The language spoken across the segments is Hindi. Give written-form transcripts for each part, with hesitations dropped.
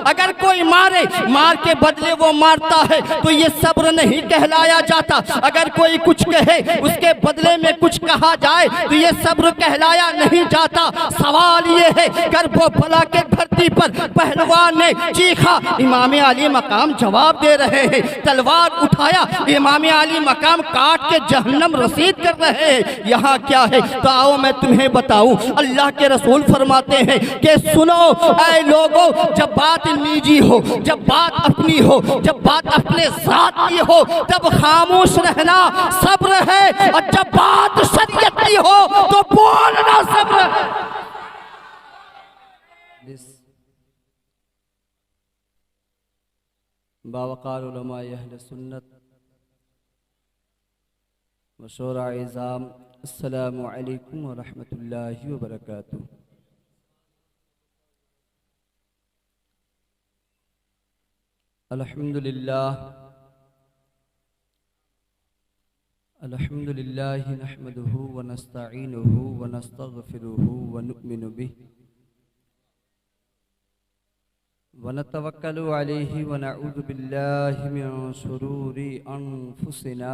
अगर कोई मारे, मार के बदले वो मारता है तो ये सब्र नहीं कहलाया जाता। अगर कोई कुछ कहे, उसके बदले में कुछ कहा जाए तो ये सब्र कहलाया नहीं जाता। सवाल ये है, कर वो भला के धरती पर पहलवान ने चीखा, इमाम अली मकाम जवाब दे रहे हैं। तलवार उठाया, इमाम अली मकाम काट के जहन्नम रसीद कर रहे हैं। यहाँ क्या है? तो आओ मैं तुम्हें बताऊं। अल्लाह के रसूल फरमाते हैं कि सुनो ऐ लोगों, जब बात निजी हो, जब बात अपनी हो, जब बात अपने साथ की हो, तब खामोश रहना सब्र है, और जब बात शरीयत की हो तो बोलना सब्र है। बावकार उलमा अहले सुन्नत व शोरा इज़ाम, अस्सलामु अलैकुम व रहमतुल्लाहि व बरकातुहू। अल्हम्दुलिल्लाह अल्हम्दुलिल्लाहि नहमदुहु व नस्तईनुहु व नस्तगफिरुहु व नुमिनु बिही व नतवक्कलु अलैहि व नऊज़ु बिल्लाहि मिन शुरूरि अनफुसिना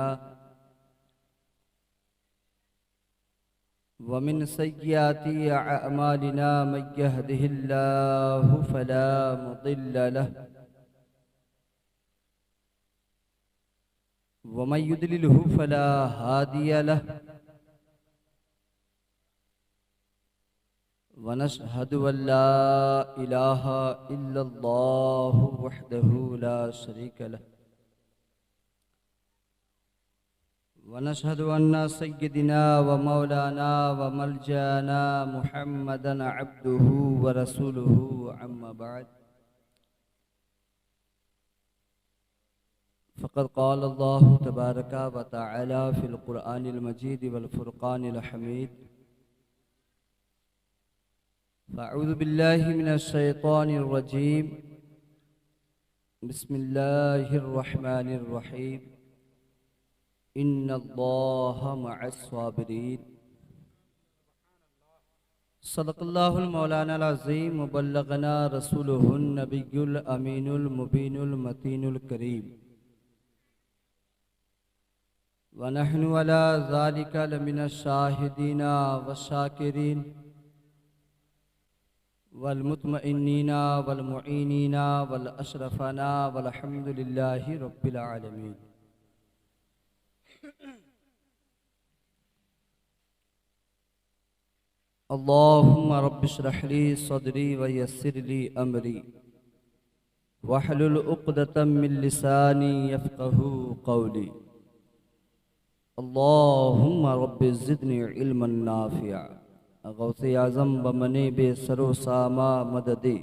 व मिन सय्यिआति अअमालिना। मन यहदिहिल्लाहु फला मुदिल्ल लहु व मन युद्लिलहु फला हादिय लहु। व नशहदु अल्ला इलाहा इल्लल्लाहु वहदहु ला शरीका लहु व नशहदु अन्ना सय्यदिना व मौलाना व मलजाना मुहम्मदन अब्दुहु व रसूलुहु अम्मा बाद। फ़क़द क़ाल अल्लाहु तबारक व तआला फ़िल क़ुरआनिल मजीद वल फ़ुरक़ानिल हमीद। फ़अऊज़ु बिल्लाहि मिनश शैतानिर रजीम। बिस्मिल्लाहिर रहमानिर रहीम। इन्नल्लाहा मअस साबिरीन। सदक़ल्लाहुल मौलानाल अज़ीम व बल्लगना रसूलुहुन नबियुल अमीनुल मुबीनुल मतीनुल करीम। व नहनु अला ज़ालिका लमिनश शाहिदीना व शाकिरीन वल मुतमइन्नीना वल मुईनीना वल अशरफना वल्हम्दुलिल्लाहि रब्बिल आलमीन। अल्लाहुम्मा रब्बिश्रह ली सदरी व यस्सिर ली अमरी वहलुल उक़दतम मिन लिसानी यफ़क़हू क़ौली। अल्लाहुम्मा रब्बि ज़िदनी इल्मन नाफ़िअ। गौसे आज़म बमने बेसरो सामा मददे,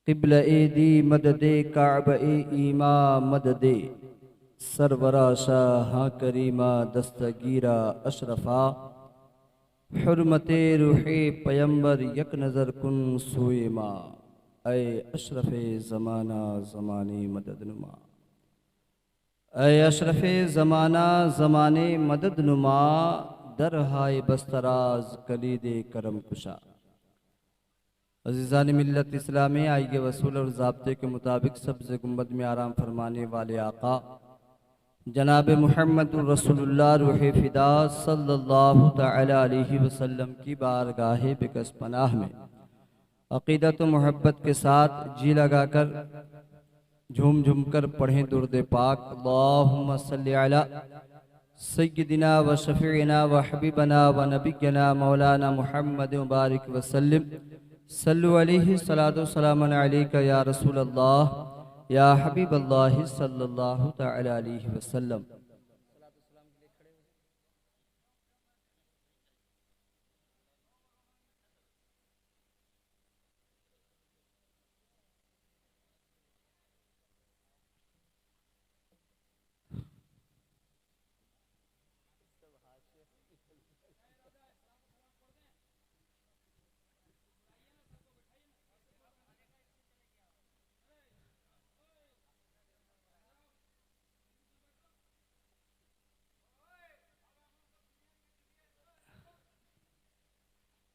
क़िबला दी मददे, काबा ईमा मददे, सरवरा शाह करीमा दस्तगीरा अशरफा, हुर्मते रूहे पयंबर यक नज़र कुन सुएमा। ऐ अशरफ़े ज़माना ज़माने मददनुमा, ऐ अशरफ़े ज़माना ज़माने मददनुमा, दर हाय बस्तराज कलीदे करम कुशा। अज़ीज़ान मिल्लत इस्लामी, आइए वसूल और ज़ाब्ते के मुताबिक सब्ज़ गुंबद में आराम फरमाने वाले आका जनाब मुहम्मदुर रसूलुल्लाह रूहे फ़िदा सल्लल्लाहु तआला अलैहि वसल्लम की बारगाह बिकस पनाह में अक़ीदत व मोहब्बत के साथ जी लगाकर झूम झूम कर पढ़ें दुरूद पाक। अल्लाहुम्मा सल्लि अला सय्यिदिना व शफ़ीइना व हबीबना व नबिय्यना मौलाना मुहम्मद मुबारक वसल्लम। सल्लु अलैहि सलातो व सलामुन अलैका या रसूल अल्लाह या हबीब अल्लाह सल्लल्लाहु तआला अलैहि वसल्लम।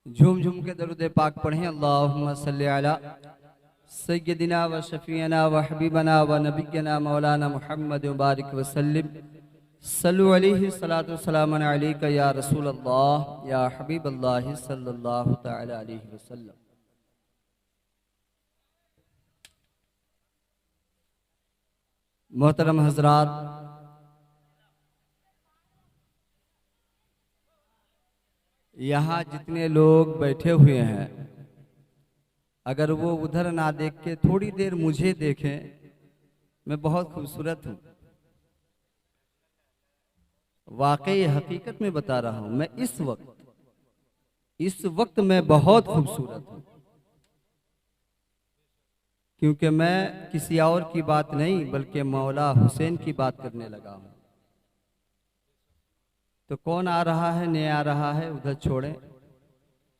झूम झूम के दरूद पाक पढ़ें। अल्लाहुम्मा सल्ली अला सय्यदिना व शफीना व हबीबना व नबियना मौलाना मुहम्मद मुबारक वसल्लम सल्लु अलैहि सलातु सलाम अलैका या रसूल अल्लाह या हबीब अल्लाह सल्लल्लाहु तआला अलैहि वसल्लम। मोहतरम हजरात, यहाँ जितने लोग बैठे हुए हैं, अगर वो उधर ना देख के थोड़ी देर मुझे देखें, मैं बहुत खूबसूरत हूँ। वाकई हकीकत में बता रहा हूँ, मैं इस वक्त मैं बहुत खूबसूरत हूँ, क्योंकि मैं किसी और की बात नहीं बल्कि मौला हुसैन की बात करने लगा हूँ। तो कौन आ रहा है, नहीं आ रहा है, उधर छोड़ें।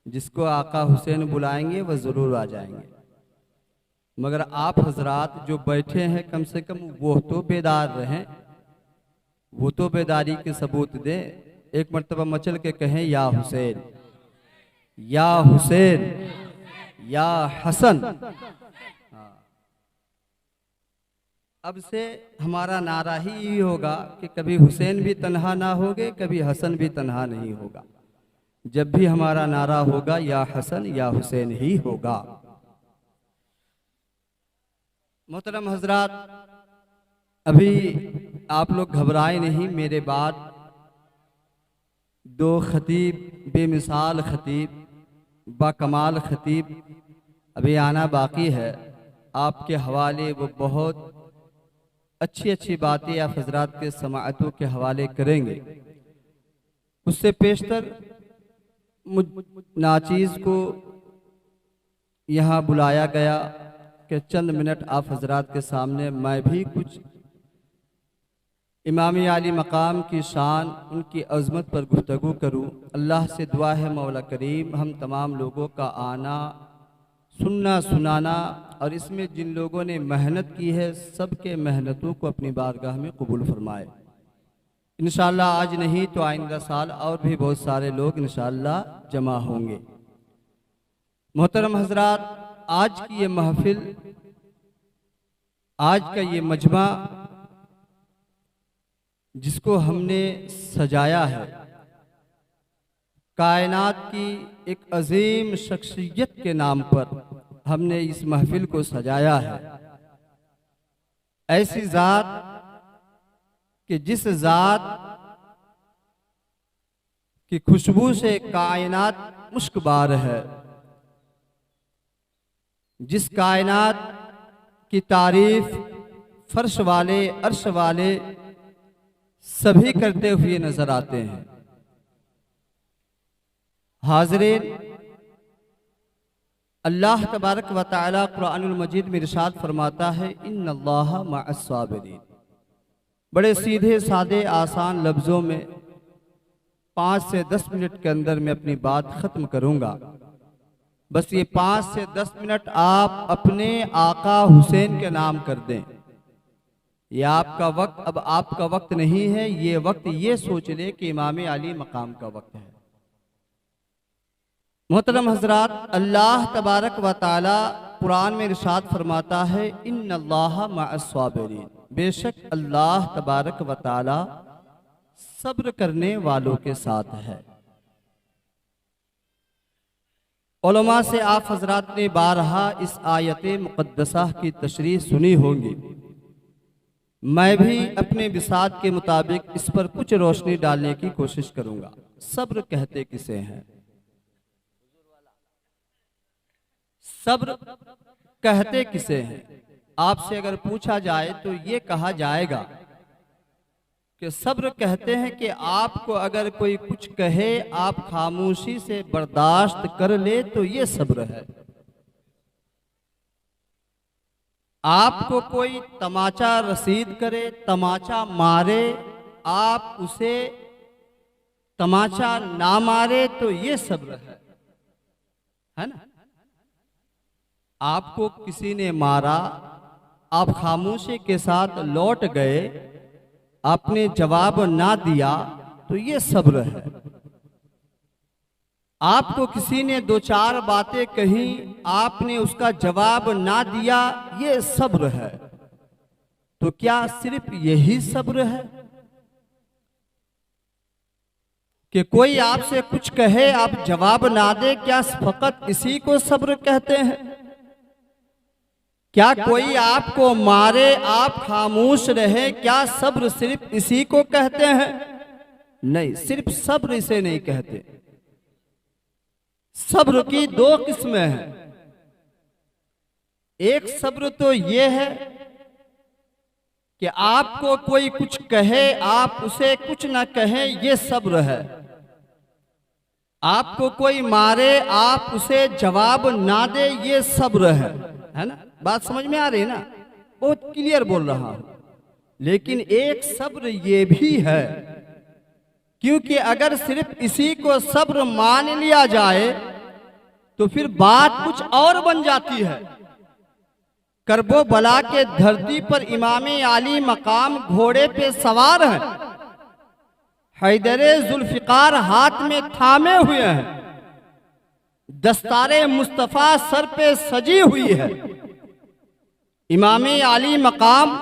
जिसको आका हुसैन बुलाएंगे वह ज़रूर आ जाएंगे। मगर आप हजरात जो बैठे हैं, कम से कम वो तो बेदार रहें, वो तो बेदारी के सबूत दें। एक मर्तबा मचल के कहें, या हुसैन, या हुसैन, या हसन। अब से हमारा नारा ही होगा कि कभी हुसैन भी तन्हा ना होगे, कभी हसन भी तन्हा नहीं होगा। जब भी हमारा नारा होगा या हसन या हुसैन ही होगा। मोहतरम हजरात, अभी आप लोग घबराए नहीं। मेरे बाद दो खतीब, बेमिसाल खतीब, बाकमाल खतीब अभी आना बाकी है। आपके हवाले वो बहुत अच्छी अच्छी बातें आप हजरात के समाअतों के हवाले करेंगे। उससे पेशतर मुझ नाचीज़ को यहाँ बुलाया गया कि चंद मिनट आप हजरात के सामने मैं भी कुछ इमाम आली मकाम की शान, उनकी अज़मत पर गुफ्तगू करूँ। अल्लाह से दुआ है मौला करीम हम तमाम लोगों का आना, सुनना, सुनाना और इसमें जिन लोगों ने मेहनत की है सबके मेहनतों को अपनी बारगाह में कबूल फरमाए। इंशाअल्लाह आज नहीं तो आइंदा साल और भी बहुत सारे लोग इंशाअल्लाह जमा होंगे। मोहतरम हजरात, आज की ये महफिल, आज का ये मजमा जिसको हमने सजाया है, कायनात की एक अजीम शख्सियत के नाम पर हमने इस महफिल को सजाया है। ऐसी ज़ात कि जिस ज़ात की खुशबू से कायनात मुश्कबार है, जिस कायनात की तारीफ फर्श वाले, अर्श वाले सभी करते हुए नजर आते हैं। हाज़रीन, अल्लाह तबारक व तआला कुरानुल मजीद में इरशाद फरमाता है, इन्नल्लाह मअस्साबिरीन। बड़े सीधे सादे आसान लफ्ज़ों में 5 से 10 मिनट के अंदर मैं अपनी बात ख़त्म करूँगा। बस ये 5 से 10 मिनट आप अपने आका हुसैन के नाम कर दें। ये आपका वक्त अब आपका वक्त नहीं है, ये वक्त ये सोच ले कि इमाम अली मकाम का वक्त है। मोहतरम हजरात, अल्लाह तबारक व ताला कुरान में इरशाद फरमाता है, इन्नल्लाह मअस्साबिरीन। बेशक अल्लाह तबारक व ताला सब्र करने वालों के साथ है। उलमा से आप हजरात ने बारहा इस आयत मुक़द्दसा की तशरीह सुनी होंगी। मैं भी अपने बिसात के मुताबिक इस पर कुछ रोशनी डालने की कोशिश करूंगा। सब्र कहते किसे हैं? सब्र कहते किसे हैं? आपसे अगर पूछा जाए तो ये कहा जाएगा कि सब्र कहते हैं कि आपको अगर कोई कुछ कहे, आप खामोशी से बर्दाश्त कर ले तो ये सब्र है। आपको कोई तमाचा रसीद करे, तमाचा मारे, आप उसे तमाचा ना मारे तो ये सब्र है ना। आपको किसी ने मारा, आप खामोशी के साथ लौट गए, आपने जवाब ना दिया तो ये सब्र है। आपको किसी ने दो चार बातें कही, आपने उसका जवाब ना दिया, ये सब्र है। तो क्या सिर्फ यही सब्र है कि कोई आपसे कुछ कहे आप जवाब ना दे? क्या फकत इसी को सब्र कहते हैं? क्या कोई आपको मारे आप खामोश रहे, क्या सब्र सिर्फ इसी को कहते हैं? नहीं, सिर्फ सब्र इसे नहीं कहते। सब्र की दो किस्में हैं। एक सब्र तो यह है कि आपको कोई कुछ कहे आप उसे कुछ ना कहें, यह सब्र है। आपको कोई मारे आप उसे जवाब ना दे, ये सब्र है ना? बात समझ में आ रही है ना? बहुत क्लियर बोल रहा हूं। लेकिन एक सब्र ये भी है, क्योंकि अगर सिर्फ इसी को सब्र मान लिया जाए तो फिर बात कुछ और बन जाती है। करबो बला के धरती पर इमामे आली मकाम घोड़े पे सवार हैं, हैदरे जुल्फिकार हाथ में थामे हुए हैं, दस्तारे मुस्तफा सर पे सजी हुई है। इमामे आली मकाम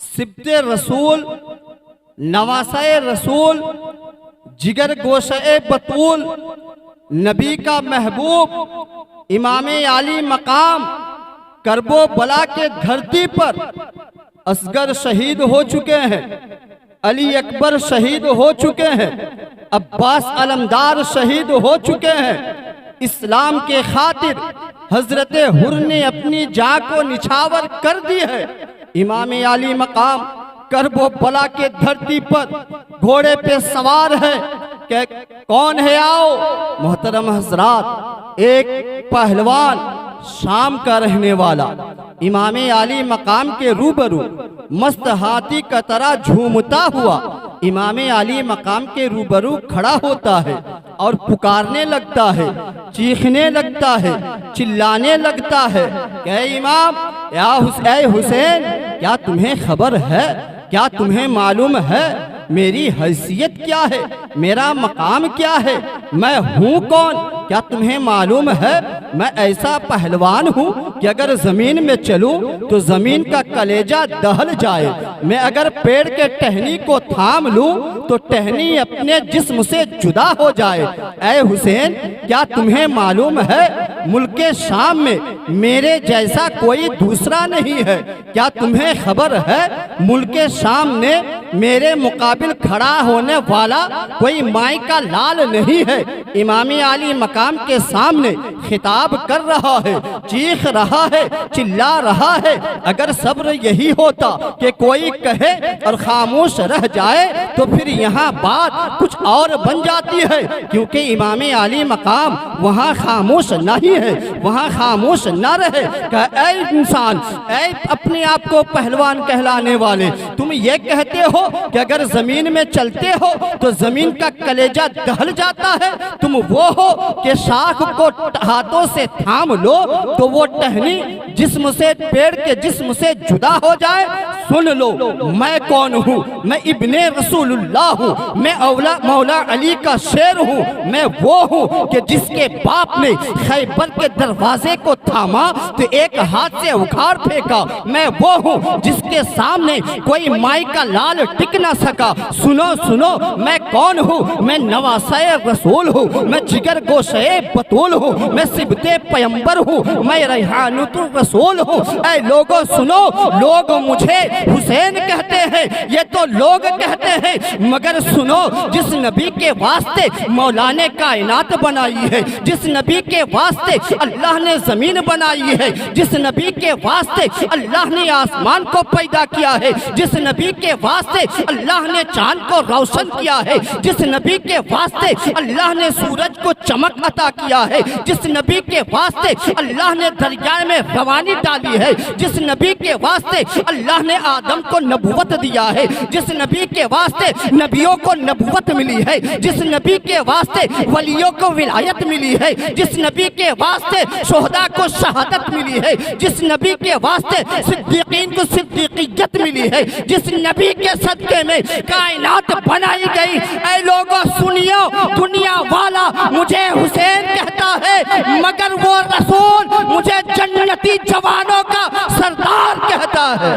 सिब्ते रसूल, नवासे रसूल, जिगर गोशे बतूल, नबी का महबूब इमामे आली मकाम करबो बला के धरती पर असगर शहीद हो चुके हैं, अली अकबर शहीद हो चुके हैं, अब्बास अलमदार शहीद हो चुके हैं। इस्लाम के खातिर हजरत हुर ने अपनी जान को निछावर कर दी है। इमाम आली मकाम करबो बला के धरती पर घोड़े पे सवार है। कौन है? आओ मोहतरम हजरात, एक पहलवान, शाम का रहने वाला, इमाम आली मकाम के रूबरू मस्त हाथी का तरह झूमता हुआ इमाम आली मकाम के रूबरू खड़ा होता है और पुकारने लगता है, चीखने लगता है, चिल्लाने लगता है कि इमाम या हुसैन, क्या तुम्हें खबर है? क्या तुम्हें मालूम है मेरी हैसियत क्या है? मेरा मकाम क्या है? मैं हूँ कौन? क्या तुम्हें मालूम है? मैं ऐसा पहलवान हूँ कि अगर जमीन में चलूं तो जमीन का कलेजा दहल जाए। मैं अगर पेड़ के टहनी को थाम लूं तो टहनी अपने जिस्म से जुदा हो जाए। ऐ हुसैन, क्या तुम्हें मालूम है मुल्के शाम में मेरे जैसा कोई दूसरा नहीं है? क्या तुम्हें खबर है मुल्के शाम ने मेरे मुकाबिल खड़ा होने वाला कोई माई का लाल नहीं है? इमामी आली मकाम के सामने खिताब कर रहा है, चीख रहा है, चिल्ला रहा है। अगर सब्र यही होता कि कोई कहे और खामोश रह जाए तो फिर यहाँ बात कुछ और बन जाती है, क्योंकि इमाम आली मकाम वहाँ खामोश नहीं है, वहाँ खामोश न रहे। ऐ इंसान, ऐ अपने आप को पहलवान कहलाने वाले, तुम ये कहते हो कि अगर जमीन में चलते हो तो जमीन का कलेजा दहल जाता है। तुम वो हो कि शाख को हाथों से थाम लो तो वो टहनी जिस्म से, पेड़ के जिस्म से जुदा हो जाए। सुन लो, मैं कौन हूँ? मैं इब्ने रसूलुल्लाह हूँ, मैं मौला अली का शेर हूँ। मैं वो हूँ कि जिसके बाप ने खैबर के दरवाजे को थामा तो एक हाथ से उखाड़ फेंका। मैं वो हूँ जिसके सामने कोई माई का लाल टिक ना सका। सुनो सुनो, मैं कौन हूँ? मैं नवासे रसूल हूँ, मैं जिगर गोशे बतूल हूँ, मैं सिबते पैगंबर हूँ, मैं रैहानुतुर रसूल हूँ। ऐ लोगों सुनो, लोग मुझे हुसैन कहते हैं, ये तो लोग कहते हैं, मगर सुनो, जिस नबी के वास्ते मौला ने कायनात बनाई है, जिस नबी के वास्ते अल्लाह ने जमीन बनाई है, जिस नबी के वास्ते अल्लाह ने आसमान को पैदा किया है, जिस नबी के वास्ते अल्लाह ने चांद को रोशन किया है, जिस नबी के वास्ते अल्लाह ने सूरज को चमक अता किया है, जिस नबी के वास्ते अल्लाह ने दरिया में रवानी डाली है, जिस नबी के वास्ते अल्लाह ने आदम को नबूवत दिया है, जिस नबी के वास्ते नबियों को नबूवत मिली है, जिस नबी के वास्ते वलियों को विलायत मिली है, जिस नबी के वास्ते शोहदा को शहादत मिली है, जिस नबी के वास्ते सिद्दीकीन को सिद्दीकियत मिली है, जिस नबी के सदके में कायनात बनाई गई। ऐ लोगों सुनियो, दुनिया वाला मुझे मुझे हुसैन कहता है, मगर वो रसूल मुझे जन्नती जवानों का सरदार कहता है।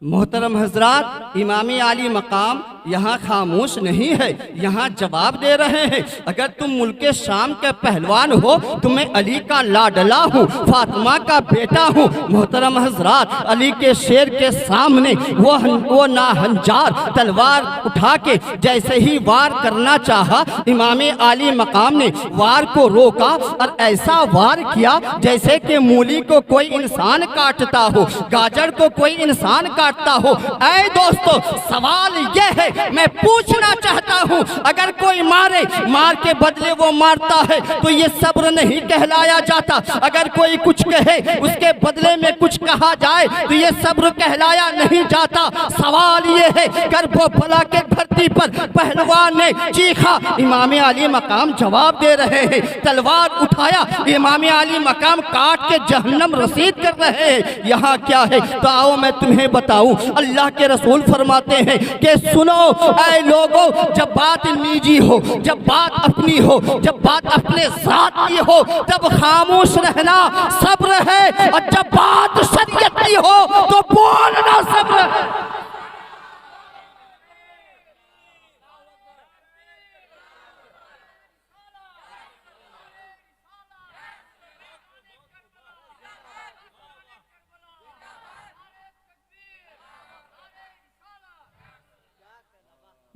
मोहतरम हजरात, इमाम आली मकाम यहाँ खामोश नहीं है, यहाँ जवाब दे रहे हैं। अगर तुम मुल्के शाम के पहलवान हो तो मैं अली का लाडला हूँ, फातिमा का बेटा हूँ। मोहतरम हजरात, अली के शेर के सामने वो नाहंजार तलवार उठा के जैसे ही वार करना चाहा, इमाम आली मकाम ने वार को रोका और ऐसा वार किया जैसे कि मूली को कोई इंसान काटता हो, गाजर को कोई इंसान काटता हो। ऐ दोस्तों, सवाल यह है, मैं पूछना चाहता हूँ, अगर कोई मार के बदले वो मारता है तो ये सब्र नहीं कहलाया जाता। अगर कोई कुछ कहे उसके बदले में कुछ कहा जाए तो ये सब्र कहलाया नहीं जाता। सवाल ये है, करबला के धरती पर पहलवान ने चीखा, इमाम अली मकाम जवाब दे रहे हैं। तलवार उठाया, इमाम अली मकाम काट के जहन्नम रसीद कर रहे हैं। यहाँ क्या है तो आओ मैं तुम्हें बताऊं। अल्लाह के रसूल फरमाते हैं कि सुनो ऐ लोगों, जब बात निजी हो, जब बात अपनी हो, जब बात अपने साथ की हो तब खामोश रहना सब्र है, और जब बात शरीयत की हो तो बोलना सब्र है।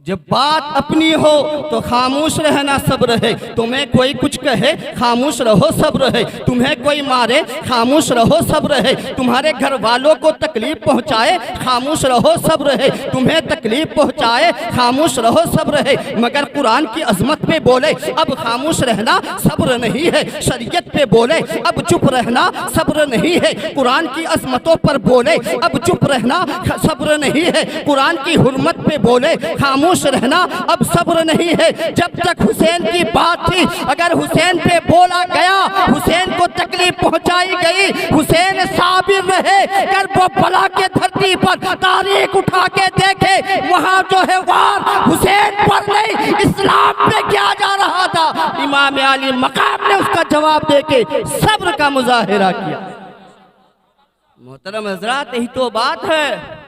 जब बात अपनी हो तो खामोश रहना सब्र है। तुम्हें कोई कुछ कहे खामोश रहो सब्र है। तुम्हें कोई मारे खामोश रहो सब्र है। तुम्हारे घर वालों को तकलीफ पहुंचाए खामोश रहो सब्र है। तुम्हें तकलीफ पहुंचाए खामोश रहो सब्र है। मगर कुरान की अजमत पे बोले अब खामोश रहना सब्र नहीं है। शरीयत पे बोले अब चुप रहना सब्र नहीं है। कुरान की अजमतों पर बोले अब चुप रहना सब्र नहीं है। कुरान की हुर्मत पे बोले खामोश रहना अब सब्र नहीं है। जब तक हुसैन की बात थी, अगर हुसैन पे बोला गया, हुसैन को तकलीफ पहुंचाई गई, हुसैन साबिर रहे। करबला के धरती पर तारीख उठा के देखे, वहां जो है वार हुसैन पर नहीं इस्लाम पे किया जा रहा था। इमाम अली मकाम ने उसका जवाब देके सब्र का मुजाहिरा किया। मोहतरम हजरात, यही तो बात है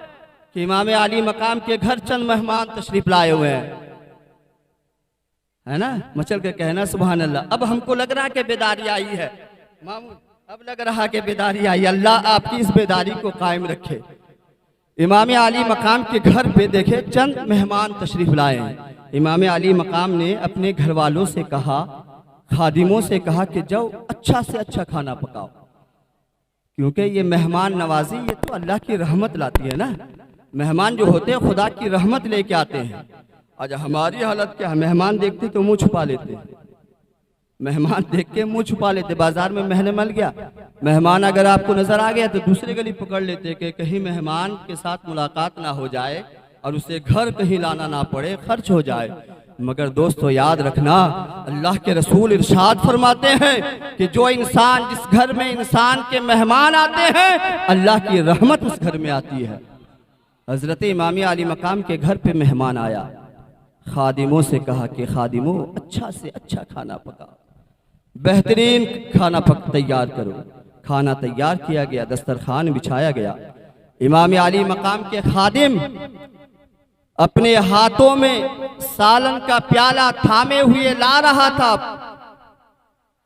कि इमाम अली मकाम के घर चंद मेहमान तशरीफ लाए हुए हैं, है ना, मचल के कहना सुभान अल्लाह। अब हमको लग रहा कि बेदारी आई है मामून, अब लग रहा कि बेदारी आई। अल्लाह आपकी इस बेदारी को कायम रखे। इमाम अली मकाम के घर पे देखे चंद मेहमान तशरीफ लाए हैं। इमाम अली मकाम ने अपने घर वालों से कहा, खादिमों से कहा कि जाओ अच्छा से अच्छा खाना पकाओ, क्योंकि ये मेहमान नवाजी ये तो अल्लाह की रहमत लाती है ना। मेहमान जो होते हैं खुदा की रहमत लेके आते हैं। आज हमारी हालत क्या है, मेहमान देखते तो मुंह छुपा लेते, मेहमान देख के मुंह छुपा लेते। बाजार में महने मल गया, मेहमान अगर आपको नजर आ गया तो दूसरे गली पकड़ लेते कि कहीं मेहमान के साथ मुलाकात ना हो जाए और उसे घर कहीं लाना ना पड़े, खर्च हो जाए। मगर दोस्तों याद रखना, अल्लाह के रसूल इरशाद फरमाते हैं कि जो इंसान, जिस घर में इंसान के मेहमान आते हैं, अल्लाह की रहमत उस घर में आती है। हजरत इमाम अली मकाम के घर पे मेहमान आया, खादिमों से कहा कि खादिमों अच्छा से अच्छा खाना पकाओ, बेहतरीन खाना तैयार करो। खाना तैयार किया गया, दस्तरखान बिछाया गया। इमाम अली मकाम के खादिम अपने हाथों में सालन का प्याला थामे हुए ला रहा था।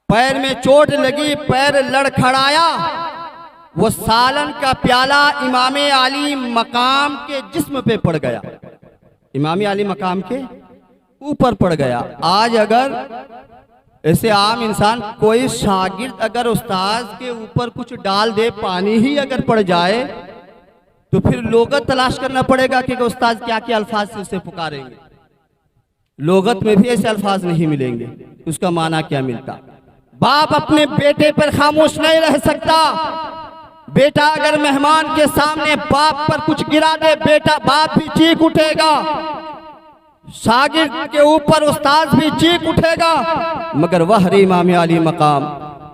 पैर में चोट लगी, पैर लड़खड़ाया, वो सालन का प्याला इमाम अली मकाम के जिस्म पे पड़ गया, इमाम अली मकाम के ऊपर पड़ गया। आज अगर ऐसे आम इंसान, कोई शागिर्द अगर उस्ताद के ऊपर कुछ डाल दे, पानी ही अगर पड़ जाए, तो फिर लोगत तलाश करना पड़ेगा कि उस्ताद क्या क्या अल्फाज से उसे पुकारेंगे। लोगत में भी ऐसे अल्फाज नहीं मिलेंगे, उसका माना क्या मिलता। बाप अपने बेटे पर खामोश नहीं रह सकता। बेटा अगर मेहमान के सामने बाप पर कुछ गिरा दे, बेटा बाप भी चीख उठेगा, शागिर्द के ऊपर उस्ताद भी चीख उठेगा। मगर वह इमाम आली मकाम,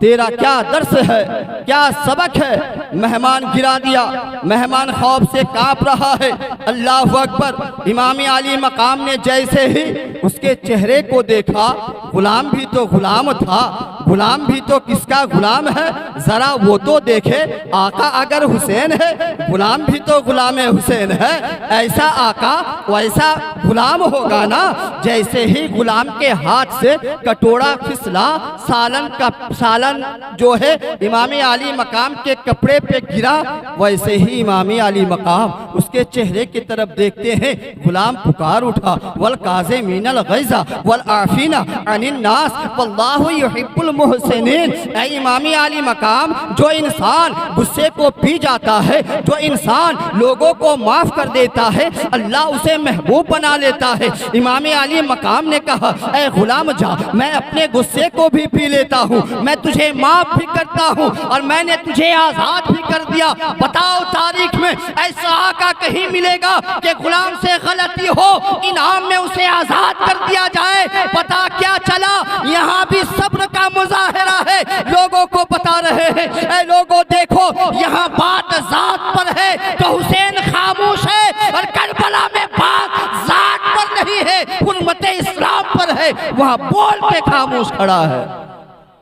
तेरा क्या दर्स है, क्या सबक है। मेहमान गिरा दिया, मेहमान खौफ से कांप रहा है। अल्लाह अकबर। इमाम आली मकाम ने जैसे ही उसके चेहरे को देखा, गुलाम भी तो गुलाम था, गुलाम भी तो किसका गुलाम है, जरा वो तो देखे। आका अगर हुसैन है, गुलाम भी तो गुलाम हुसैन है। ऐसा आका वैसा गुलाम होगा ना। जैसे ही गुलाम के हाथ से कटोरा फिसला, सालन जो है इमाम आली मकाम के कपड़े पे गिरा, वैसे ही इमाम आली मकाम उसके चेहरे की तरफ देखते हैं, गुलाम पुकार उठा, वल काज़िमीनल गैज़ वल आफीना अनिन नास वल्लाहु युहिब्बुल मुहसिनीन। ऐ इमाम आली मकाम, जो इंसान गुस्से को पी जाता है, जो इंसान लोगों को माफ कर देता है, अल्लाह उसे महबूब बना लेता है। इमाम आली मकाम ने कहा, ऐ गुलाम जा, मैं अपने गुस्से को भी पी लेता हूँ, मैं तुझे माफ भी करता हूँ और मैंने तुझे आजाद भी कर दिया। बताओ तारीख में ऐसा आका कहीं मिलेगा कि गुलाम से गलती हो, इनाम में उसे आजाद कर दिया जाए। पता क्या चला, यहाँ भी सब्र का मुजाहिरा है। लोगों को बता रहे हैं, ऐ लोगों देखो, यहाँ बात जात पर है तो हुसैन खामोश है, और करबला में बात जात पर नहीं है, हुर्मत इस्लाम पर है, वहाँ बोल के खामोश खड़ा है।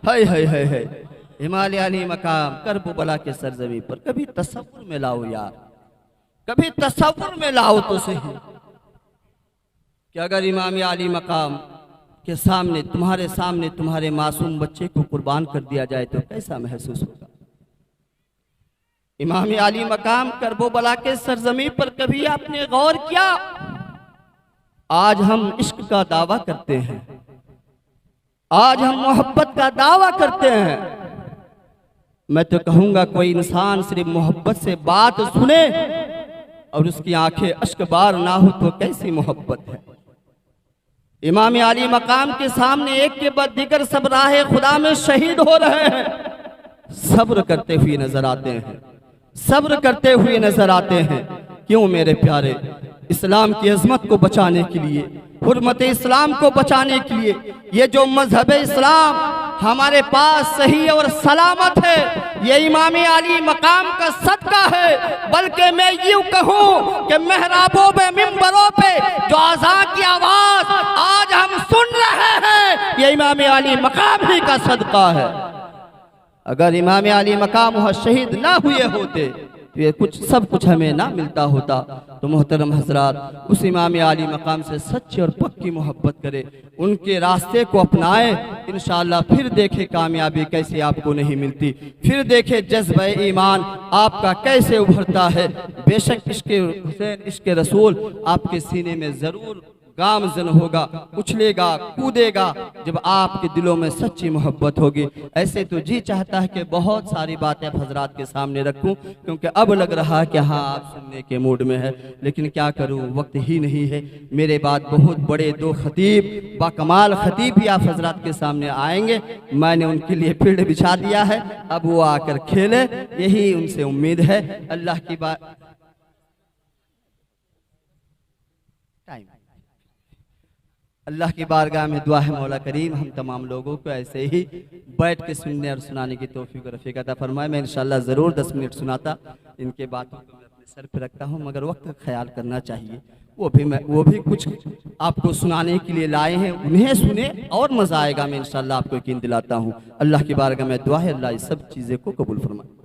हाय हाय हाय हाय। इमाम आली मकाम करबला के सरजमी पर कभी तसव्वुर में लाओ यार, कभी तसव्वुर में लाओ तो सही कि अगर इमाम आली मकाम के सामने, तुम्हारे सामने तुम्हारे मासूम बच्चे को कुर्बान कर दिया जाए तो कैसा महसूस होगा। इमाम आली मकाम करबला के सरजमी पर कभी आपने गौर किया। आज हम इश्क का दावा करते हैं, आज हम मोहब्बत का दावा करते हैं। मैं तो कहूंगा कोई इंसान सिर्फ मोहब्बत से बात सुने और उसकी आंखें अश्कबार ना हो तो कैसी मोहब्बत है। इमाम आली मकाम के सामने एक के बाद दिगर सब राहे खुदा में शहीद हो रहे हैं, सब्र करते हुए नजर आते हैं, सब्र करते हुए नजर आते हैं। क्यों मेरे प्यारे, इस्लाम की अजमत को बचाने के लिए, हुर्मत इस्लाम को बचाने के लिए, ये जो मजहब इस्लाम हमारे पास सही और सलामत है, ये इमाम आली मकाम का सदका है। बल्कि मैं यूं कहूं कि महराबों पे, मिंबरों पे जो अज़ान की आवाज आज हम सुन रहे हैं, ये इमाम आली मकाम ही का सदका है। अगर इमाम आली मकाम वहाँ शहीद ना हुए होते तो ये सब कुछ हमें ना मिलता होता। तो मोहतरम हजरात, उस इमाम आली मकाम से सच्ची और पक्की मोहब्बत करें, उनके रास्ते को अपनाएं। इंशाअल्लाह फिर देखें कामयाबी कैसे आपको नहीं मिलती, फिर देखें जज्बा ईमान आपका कैसे उभरता है। बेशक इश्क़ हुसैन, इश्क़ रसूल आपके सीने में ज़रूर गामज़न होगा, उछलेगा, कूदेगा जब आपके दिलों में सच्ची मोहब्बत होगी। ऐसे तो जी चाहता है कि बहुत सारी बातें आप हजरात के सामने रखूं, क्योंकि अब लग रहा है कि हाँ आप सुनने के मूड में है, लेकिन क्या करूं, वक्त ही नहीं है। मेरे बाद बहुत बड़े दो खतीब, बाकमाल खतीब भी आप हजरात के सामने आएंगे। मैंने उनके लिए फील्ड बिछा दिया है, अब वो आकर खेले, यही उनसे उम्मीद है। अल्लाह की बात अल्लाह की बारगाह में दुआ है, मौला करीम हम तमाम लोगों को ऐसे ही बैठ के सुनने और सुनाने की तौफीक और रफ़ीक अता फरमाए। मैं इंशाअल्लाह ज़रूर 10 मिनट सुनाता, इनके बातों को मैं अपने सर पे रखता हूँ, मगर वक्त का ख्याल करना चाहिए। वो भी कुछ आपको सुनाने के लिए लाए हैं, उन्हें सुने और मज़ा आएगा। मैं इंशाअल्लाह आपको यकीन दिलाता हूँ। अल्लाह की बारगाह में दुआ है, अल्लाह इस सब चीज़ें को कबूल फरमाए।